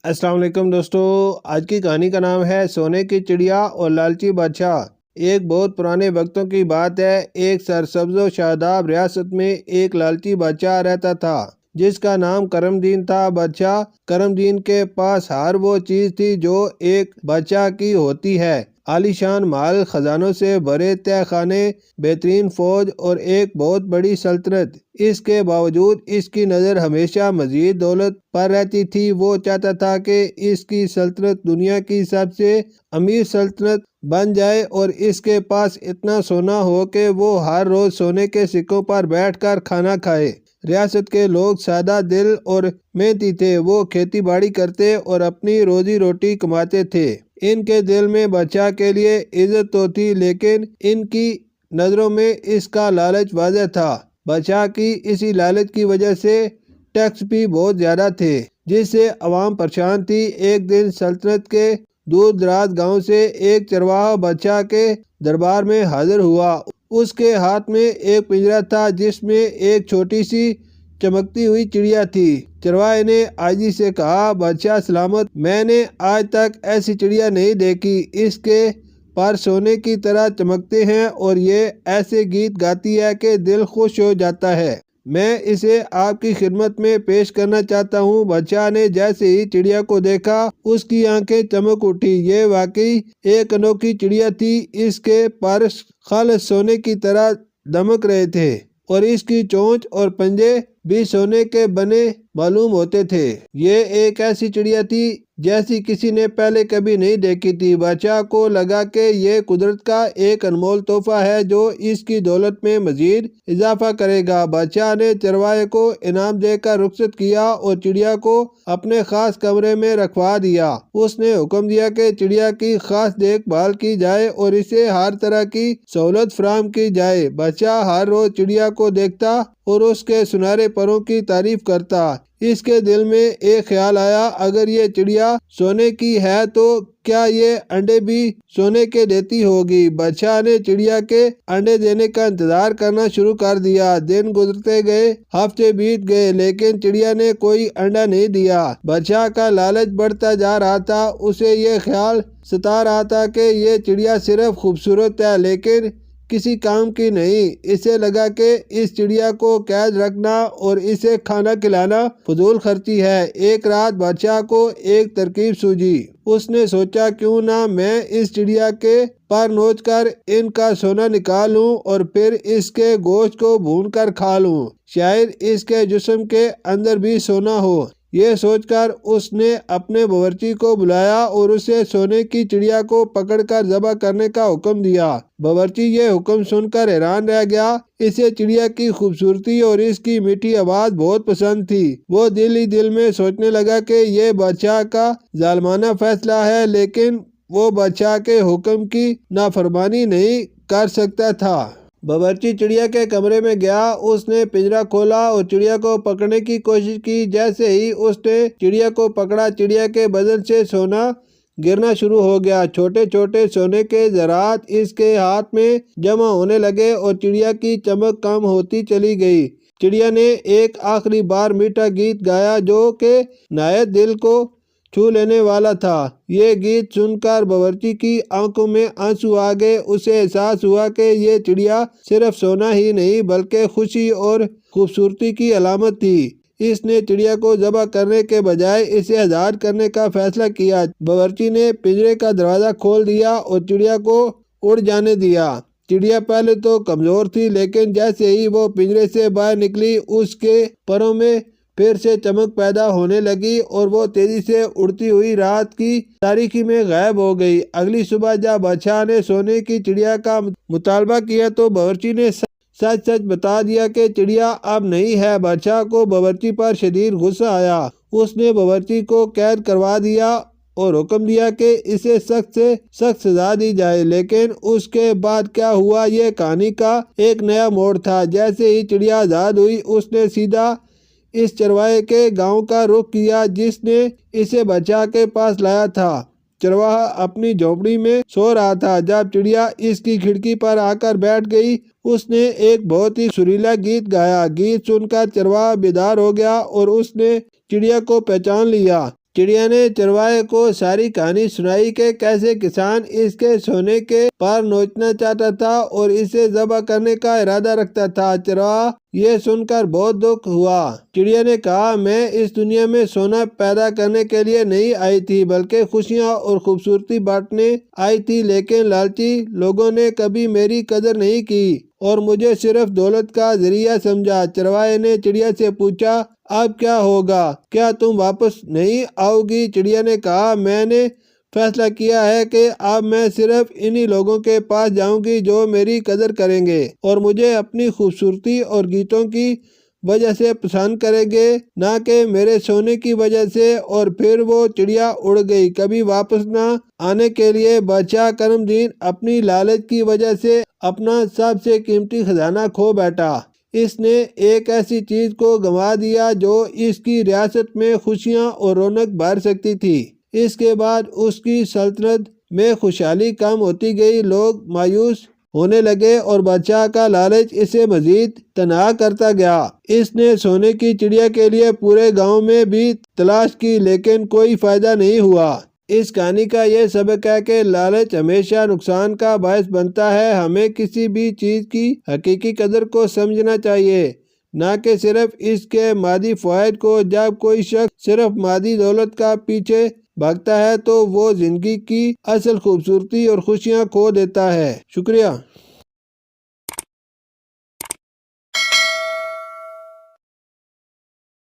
السلام علیکم دوستو، آج کی کہانی کا نام ہے سونے کی چڑیا اور لالچی بادشاہ۔ ایک بہت پرانے وقتوں کی بات ہے۔ ایک سرسبز و شاداب ریاست میں ایک لالچی بادشاہ رہتا تھا جس کا نام کرم دین تھا۔ بادشاہ کرم دین کے پاس ہر وہ چیز تھی جو ایک بادشاہ کی ہوتی ہے: عالی شان محل، خزانوں سے بھرے تہہ خانے، بہترین فوج اور ایک بہت بڑی سلطنت۔ اس کے باوجود اس کی نظر ہمیشہ مزید دولت پر رہتی تھی۔ وہ چاہتا تھا کہ اس کی سلطنت دنیا کی سب سے امیر سلطنت بن جائے اور اس کے پاس اتنا سونا ہو کہ وہ ہر روز سونے کے سکوں پر بیٹھ کر کھانا کھائے۔ ریاست کے لوگ سادہ دل اور محنتی تھے۔ وہ کھیتی باڑی کرتے اور اپنی روزی روٹی کماتے تھے۔ ان کے دل میں بادشاہ کے لیے عزت تو تھی، لیکن ان کی نظروں میں اس کا لالچ واضح تھا۔ بادشاہ کی اسی لالچ کی وجہ سے ٹیکس بھی بہت زیادہ تھے، جس سے عوام پریشان تھی۔ ایک دن سلطنت کے دور دراز گاؤں سے ایک چرواہا بادشاہ کے دربار میں حاضر ہوا۔ اس کے ہاتھ میں ایک پنجرا تھا جس میں ایک چھوٹی سی چمکتی ہوئی چڑیا تھی۔ چرواہے نے عاجزی سے کہا: بادشاہ سلامت، میں نے آج تک ایسی چڑیا نہیں دیکھی۔ اس کے پر سونے کی طرح چمکتے ہیں اور یہ ایسے گیت گاتی ہے کہ دل خوش ہو جاتا ہے۔ میں اسے آپ کی خدمت میں پیش کرنا چاہتا ہوں۔ بادشاہ نے جیسے ہی چڑیا کو دیکھا، اس کی آنکھیں چمک اٹھی۔ یہ واقعی ایک انوکھی چڑیا تھی۔ اس کے پر خالص سونے کی طرح دمک رہے تھے اور اس کی چونچ اور پنجے بھی سونے کے بنے معلوم ہوتے تھے۔ یہ ایک ایسی چڑیا تھی جیسی کسی نے پہلے کبھی نہیں دیکھی تھی۔ بادشاہ کو لگا کہ یہ قدرت کا ایک انمول تحفہ ہے جو اس کی دولت میں مزید اضافہ کرے گا۔ بادشاہ نے چرواہے کو انعام دے کر رخصت کیا اور چڑیا کو اپنے خاص کمرے میں رکھوا دیا۔ اس نے حکم دیا کہ چڑیا کی خاص دیکھ بھال کی جائے اور اسے ہر طرح کی سہولت فراہم کی جائے۔ بادشاہ ہر روز چڑیا کو دیکھتا اور اس کے سنہرے پروں کی تعریف کرتا۔ اس کے دل میں ایک خیال آیا: اگر یہ چڑیا سونے کی ہے تو کیا یہ انڈے بھی سونے کے دیتی ہوگی؟ بادشاہ نے چڑیا کے انڈے دینے کا انتظار کرنا شروع کر دیا۔ دن گزرتے گئے، ہفتے بیت گئے، لیکن چڑیا نے کوئی انڈا نہیں دیا۔ بادشاہ کا لالچ بڑھتا جا رہا تھا۔ اسے یہ خیال ستا رہا تھا کہ یہ چڑیا صرف خوبصورت ہے لیکن کسی کام کی نہیں۔ اسے لگا کہ اس چڑیا کو قید رکھنا اور اسے کھانا کھلانا فضول خرچی ہے۔ ایک رات بادشاہ کو ایک ترکیب سوجھی۔ اس نے سوچا، کیوں نہ میں اس چڑیا کے پر نوچ کر ان کا سونا نکال لوں اور پھر اس کے گوشت کو بھون کر کھا لوں، شاید اس کے جسم کے اندر بھی سونا ہو۔ یہ سوچ کر اس نے اپنے باورچی کو بلایا اور اسے سونے کی چڑیا کو پکڑ کر ذبح کرنے کا حکم دیا۔ باورچی یہ حکم سن کر حیران رہ گیا۔ اسے چڑیا کی خوبصورتی اور اس کی میٹھی آواز بہت پسند تھی۔ وہ دل ہی دل میں سوچنے لگا کہ یہ بادشاہ کا ظالمانہ فیصلہ ہے، لیکن وہ بادشاہ کے حکم کی نافرمانی نہیں کر سکتا تھا۔ باورچی چڑیا کے کمرے میں گیا۔ اس نے پنجرا کھولا اور چڑیا کو پکڑنے کی کوشش کی۔ جیسے ہی اس نے چڑیا کو پکڑا، چڑیا کے بدن سے سونا گرنا شروع ہو گیا۔ چھوٹے چھوٹے سونے کے ذرات اس کے ہاتھ میں جمع ہونے لگے اور چڑیا کی چمک کم ہوتی چلی گئی۔ چڑیا نے ایک آخری بار میٹھا گیت گایا جو کہ نہایت دل کو چھو لینے والا تھا۔ یہ گیت سن کر باورچی کی آنکھوں میں آنسو آ گئے۔ اسے احساس ہوا کہ یہ چڑیا صرف سونا ہی نہیں بلکہ خوشی اور خوبصورتی کی علامت تھی۔ اس نے چڑیا کو ذبح کرنے کے بجائے اسے آزاد کرنے کا فیصلہ کیا۔ باورچی نے پنجرے کا دروازہ کھول دیا اور چڑیا کو اڑ جانے دیا۔ چڑیا پہلے تو کمزور تھی، لیکن جیسے ہی وہ پنجرے سے باہر نکلی، اس کے پروں میں پھر سے چمک پیدا ہونے لگی اور وہ تیزی سے اڑتی ہوئی رات کی تاریکی میں غائب ہو گئی۔ اگلی صبح جب بادشاہ نے سونے کی چڑیا کا مطالبہ کیا تو باورچی نے سچ سچ بتا دیا کہ چڑیا اب نہیں ہے۔ بادشاہ کو باورچی پر شدید غصہ آیا۔ اس نے باورچی کو قید کروا دیا اور حکم دیا کہ اسے سخت سے سخت سزا دی جائے۔ لیکن اس کے بعد کیا ہوا، یہ کہانی کا ایک نیا موڑ تھا۔ جیسے ہی چڑیا آزاد ہوئی، اس نے سیدھا اس چرواہے کے گاؤں کا رخ کیا جس نے اسے بادشاہ کے پاس لایا تھا۔ چرواہا اپنی جھونپڑی میں سو رہا تھا جب چڑیا اس کی کھڑکی پر آ کر بیٹھ گئی۔ اس نے ایک بہت ہی سریلا گیت گایا۔ گیت سن کر چرواہا بیدار ہو گیا اور اس نے چڑیا کو پہچان لیا۔ چڑیا نے چرواہے کو ساری کہانی سنائی کہ کیسے کسان اس کے سونے کے پر نوچنا چاہتا تھا اور اسے ذبح کرنے کا ارادہ رکھتا تھا۔ چرواہا یہ سن کر بہت دکھ ہوا۔ چڑیا نے کہا، میں اس دنیا میں سونا پیدا کرنے کے لیے نہیں آئی تھی بلکہ خوشیاں اور خوبصورتی بانٹنے آئی تھی، لیکن لالچی لوگوں نے کبھی میری قدر نہیں کی اور مجھے صرف دولت کا ذریعہ سمجھا۔ چرواہے نے چڑیا سے پوچھا، اب کیا ہوگا؟ کیا تم واپس نہیں آؤ گی؟ چڑیا نے کہا، میں نے فیصلہ کیا ہے کہ اب میں صرف انہی لوگوں کے پاس جاؤں گی جو میری قدر کریں گے اور مجھے اپنی خوبصورتی اور گیتوں کی وجہ سے پسند کریں گے، نہ کہ میرے سونے کی وجہ سے۔ اور پھر وہ چڑیا اڑ گئی، کبھی واپس نہ آنے کے لیے۔ بادشاہ کرم دین اپنی لالچ کی وجہ سے اپنا سب سے قیمتی خزانہ کھو بیٹھا۔ اس نے ایک ایسی چیز کو گنوا دیا جو اس کی ریاست میں خوشیاں اور رونق بھر سکتی تھی۔ اس کے بعد اس کی سلطنت میں خوشحالی کم ہوتی گئی، لوگ مایوس ہونے لگے اور بادشاہ کا لالچ اسے مزید تنہا کرتا گیا۔ اس نے سونے کی چڑیا کے لیے پورے گاؤں میں بھی تلاش کی لیکن کوئی فائدہ نہیں ہوا۔ اس کہانی کا یہ سبق ہے کہ لالچ ہمیشہ نقصان کا باعث بنتا ہے۔ ہمیں کسی بھی چیز کی حقیقی قدر کو سمجھنا چاہیے، نہ کہ صرف اس کے مادی فوائد کو۔ جب کوئی شخص صرف مادی دولت کا پیچھے بھاگتا ہے تو وہ زندگی کی اصل خوبصورتی اور خوشیاں کھو دیتا ہے۔ شکریہ۔